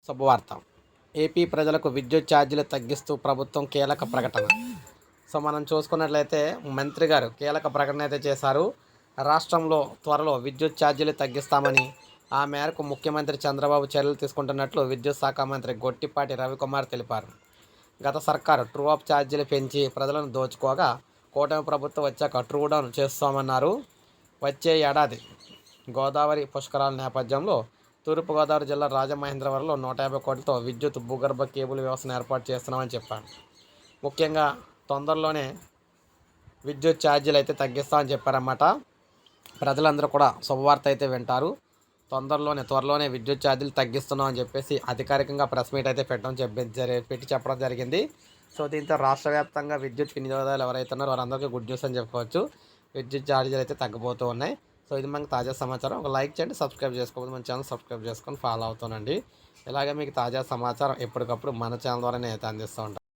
శుభవార్త. ఏపీ ప్రజలకు విద్యుత్ ఛార్జీలు తగ్గిస్తూ ప్రభుత్వం కీలక ప్రకటన. సో మనం చూసుకున్నట్లయితే మంత్రి గారు కీలక ప్రకటన అయితే చేశారు. రాష్ట్రంలో త్వరలో విద్యుత్ ఛార్జీలు తగ్గిస్తామని, ఆ మేరకు ముఖ్యమంత్రి చంద్రబాబు చర్యలు తీసుకుంటున్నట్లు విద్యుత్ శాఖ మంత్రి గొట్టిపాటి రవికుమార్ తెలిపారు. గత సర్కారు ట్రూ అప్ ఛార్జీలు పెంచి ప్రజలను దోచుకోగా, కూటమి ప్రభుత్వం వచ్చాక ట్రూ డౌన్ చేస్తామన్నారు. వచ్చే ఏడాది గోదావరి పుష్కరాల నేపథ్యంలో తూర్పుగోదావరి జిల్లా రాజమహేంద్రవరంలో 150 కోట్లతో విద్యుత్ భూగర్భ కేబుల్ వ్యవస్థను ఏర్పాటు చేస్తున్నామని చెప్పారు. ముఖ్యంగా తొందరలోనే విద్యుత్ ఛార్జీలు అయితే తగ్గిస్తామని చెప్పారన్నమాట. ప్రజలందరూ కూడా శుభవార్త అయితే వింటారు. త్వరలోనే విద్యుత్ ఛార్జీలు తగ్గిస్తున్నాం అని చెప్పేసి అధికారికంగా ప్రెస్ మీట్ అయితే పెట్టి చెప్పడం జరిగింది. సో దీంతో రాష్ట్ర వ్యాప్తంగా విద్యుత్ వినియోగదారులు ఎవరైతే ఉన్నారో వారందరికీ గుడ్ న్యూస్ అని చెప్పుకోవచ్చు. విద్యుత్ ఛార్జీలు అయితే తగ్గిపోతూ ఉన్నాయి. సో ఇది మనకు తాజా సమాచారం. ఒక లైక్ చేయండి, సబ్స్క్రైబ్ చేసుకోకపోతే మన ఛానల్ సబ్స్క్రైబ్ చేసుకొని ఫాలో అవుతానండి. ఇలాగే మీకు తాజా సమాచారం ఎప్పటికప్పుడు మన ఛానల్ ద్వారానే అయితే అందిస్తూ ఉంటాను.